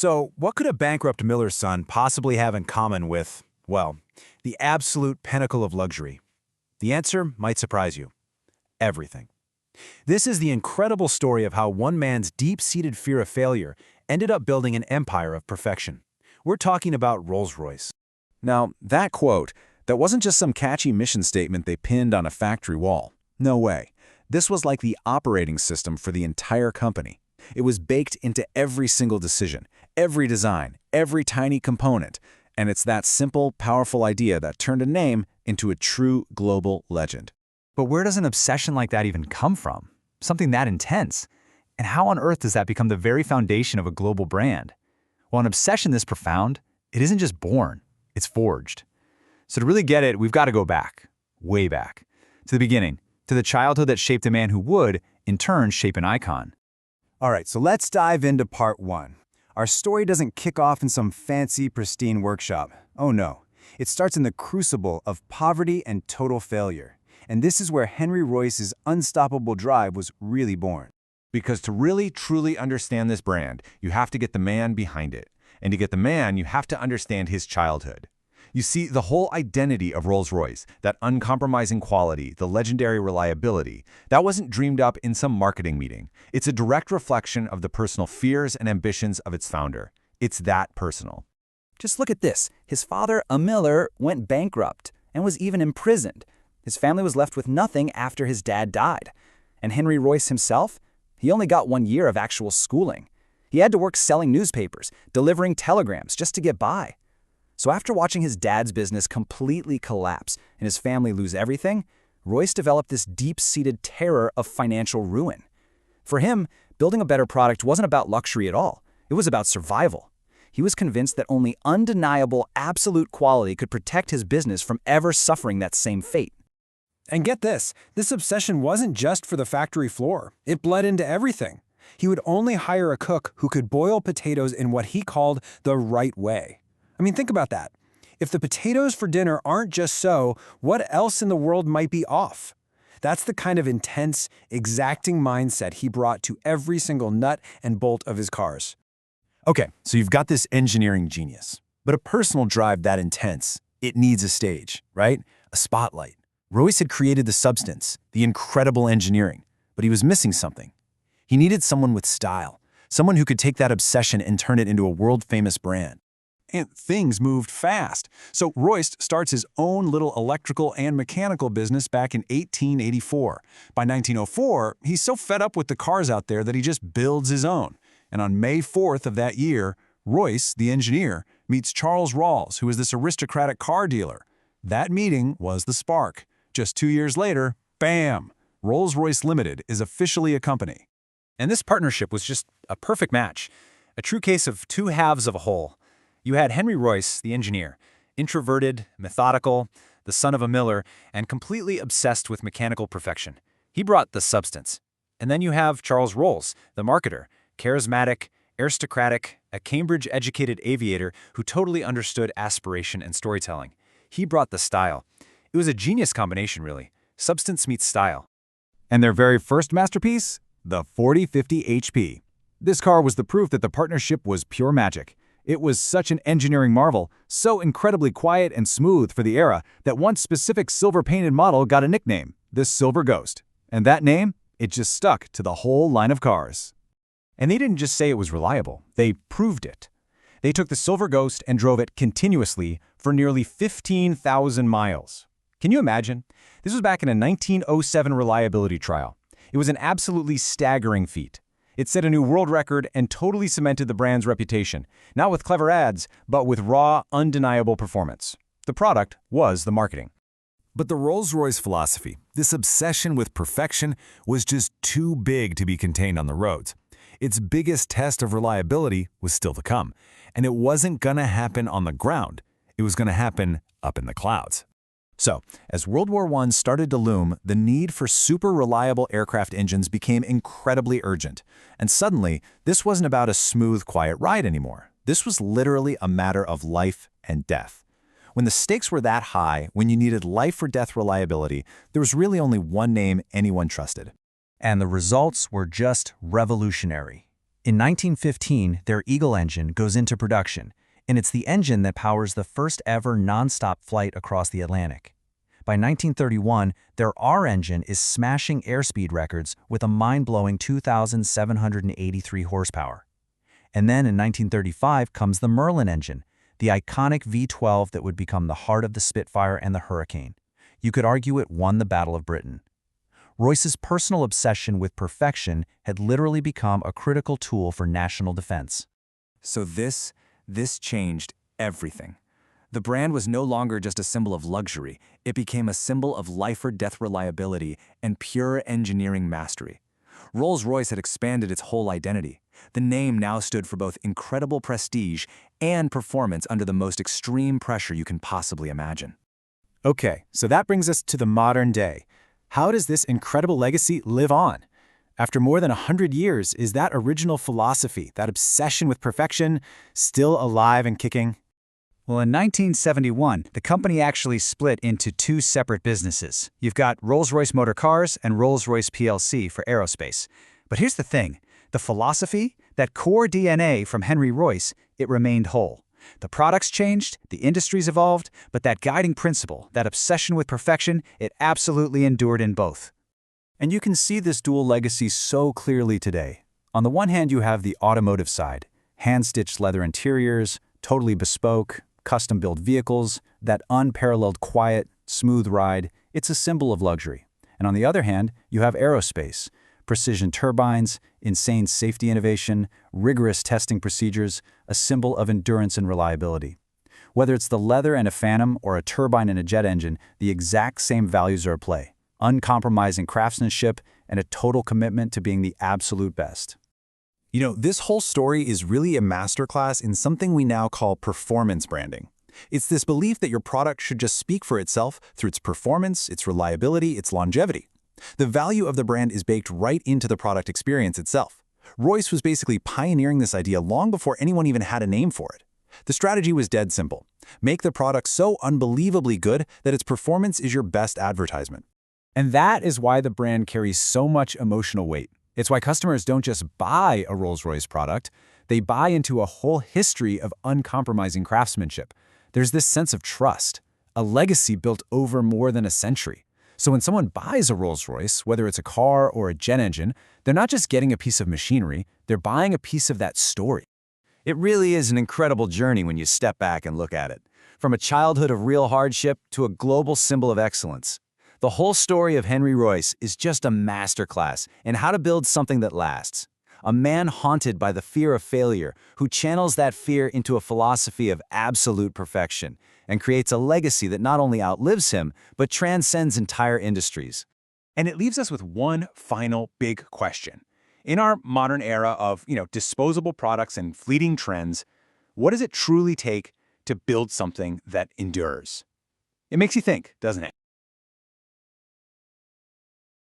So, what could a bankrupt miller's son possibly have in common with, well, the absolute pinnacle of luxury? The answer might surprise you. Everything. This is the incredible story of how one man's deep-seated fear of failure ended up building an empire of perfection. We're talking about Rolls-Royce. Now, that quote, that wasn't just some catchy mission statement they pinned on a factory wall. No way. This was like the operating system for the entire company. It was baked into every single decision, every design, every tiny component, and it's that simple, powerful idea that turned a name into a true global legend. But where does an obsession like that even come from? Something that intense? And how on earth does that become the very foundation of a global brand? Well, an obsession this profound, it isn't just born, it's forged. So to really get it, we've got to go back, way back, to the beginning, to the childhood that shaped a man who would, in turn, shape an icon. All right, so let's dive into part one. Our story doesn't kick off in some fancy, pristine workshop. Oh no, it starts in the crucible of poverty and total failure. And this is where Henry Royce's unstoppable drive was really born. Because to really, truly understand this brand, you have to get the man behind it. And to get the man, you have to understand his childhood. You see, the whole identity of Rolls-Royce, that uncompromising quality, the legendary reliability, that wasn't dreamed up in some marketing meeting. It's a direct reflection of the personal fears and ambitions of its founder. It's that personal. Just look at this. His father, a miller, went bankrupt and was even imprisoned. His family was left with nothing after his dad died. And Henry Royce himself? He only got 1 year of actual schooling. He had to work selling newspapers, delivering telegrams just to get by. So after watching his dad's business completely collapse and his family lose everything, Royce developed this deep-seated terror of financial ruin. For him, building a better product wasn't about luxury at all. It was about survival. He was convinced that only undeniable, absolute quality could protect his business from ever suffering that same fate. And get this obsession wasn't just for the factory floor. It bled into everything. He would only hire a cook who could boil potatoes in what he called the right way. I mean, think about that. If the potatoes for dinner aren't just so, what else in the world might be off? That's the kind of intense, exacting mindset he brought to every single nut and bolt of his cars. Okay, so you've got this engineering genius, but a personal drive that intense, it needs a stage, right? A spotlight. Royce had created the substance, the incredible engineering, but he was missing something. He needed someone with style, someone who could take that obsession and turn it into a world-famous brand. And things moved fast. So Royce starts his own little electrical and mechanical business back in 1884. By 1904, he's so fed up with the cars out there that he just builds his own. And on May 4th of that year, Royce, the engineer, meets Charles Rawls, who is this aristocratic car dealer. That meeting was the spark. Just 2 years later, bam! Rolls-Royce Limited is officially a company. And this partnership was just a perfect match, a true case of two halves of a whole. You had Henry Royce, the engineer, introverted, methodical, the son of a miller, and completely obsessed with mechanical perfection. He brought the substance. And then you have Charles Rolls, the marketer, charismatic, aristocratic, a Cambridge-educated aviator who totally understood aspiration and storytelling. He brought the style. It was a genius combination, really. Substance meets style. And their very first masterpiece? The 4050 HP. This car was the proof that the partnership was pure magic. It was such an engineering marvel, so incredibly quiet and smooth for the era, that one specific silver-painted model got a nickname, the Silver Ghost. And that name, it just stuck to the whole line of cars. And they didn't just say it was reliable, they proved it. They took the Silver Ghost and drove it continuously for nearly 15,000 miles. Can you imagine? This was back in a 1907 reliability trial. It was an absolutely staggering feat. It set a new world record and totally cemented the brand's reputation, not with clever ads, but with raw, undeniable performance. The product was the marketing. But the Rolls-Royce philosophy, this obsession with perfection, was just too big to be contained on the roads. Its biggest test of reliability was still to come, and it wasn't gonna happen on the ground. It was gonna happen up in the clouds. So, as World War I started to loom, the need for super reliable aircraft engines became incredibly urgent. And suddenly, this wasn't about a smooth, quiet ride anymore. This was literally a matter of life and death. When the stakes were that high, when you needed life-or-death reliability, there was really only one name anyone trusted. And the results were just revolutionary. In 1915, their Eagle engine goes into production, and it's the engine that powers the first ever non-stop flight across the Atlantic. By 1931, their R engine is smashing airspeed records with a mind-blowing 2,783 horsepower. And then in 1935 comes the Merlin engine, the iconic V12 that would become the heart of the Spitfire and the Hurricane. You could argue it won the Battle of Britain. Royce's personal obsession with perfection had literally become a critical tool for national defense. So this changed everything. The brand was no longer just a symbol of luxury, it became a symbol of life-or-death reliability and pure engineering mastery. Rolls-Royce had expanded its whole identity. The name now stood for both incredible prestige and performance under the most extreme pressure you can possibly imagine. Okay, so that brings us to the modern day. How does this incredible legacy live on? After more than 100 years, is that original philosophy, that obsession with perfection, still alive and kicking? Well, in 1971, the company actually split into two separate businesses. You've got Rolls-Royce Motor Cars and Rolls-Royce plc for aerospace. But here's the thing. The philosophy, that core DNA from Henry Royce, it remained whole. The products changed, the industries evolved, but that guiding principle, that obsession with perfection, it absolutely endured in both. And you can see this dual legacy so clearly today. On the one hand, you have the automotive side, hand-stitched leather interiors, totally bespoke, custom-built vehicles, that unparalleled quiet, smooth ride. It's a symbol of luxury. And on the other hand, you have aerospace, precision turbines, insane safety innovation, rigorous testing procedures, a symbol of endurance and reliability. Whether it's the leather and a Phantom or a turbine and a jet engine, the exact same values are at play. Uncompromising craftsmanship and a total commitment to being the absolute best. You know, this whole story is really a masterclass in something we now call performance branding. It's this belief that your product should just speak for itself through its performance, its reliability, its longevity. The value of the brand is baked right into the product experience itself. Royce was basically pioneering this idea long before anyone even had a name for it. The strategy was dead simple. Make the product so unbelievably good that its performance is your best advertisement. And that is why the brand carries so much emotional weight. It's why customers don't just buy a Rolls-Royce product, they buy into a whole history of uncompromising craftsmanship. There's this sense of trust, a legacy built over more than a century. So when someone buys a Rolls-Royce, whether it's a car or a jet engine, they're not just getting a piece of machinery, they're buying a piece of that story. It really is an incredible journey when you step back and look at it. From a childhood of real hardship to a global symbol of excellence. The whole story of Henry Royce is just a masterclass in how to build something that lasts. A man haunted by the fear of failure who channels that fear into a philosophy of absolute perfection and creates a legacy that not only outlives him, but transcends entire industries. And it leaves us with one final big question. In our modern era of, disposable products and fleeting trends, what does it truly take to build something that endures? It makes you think, doesn't it?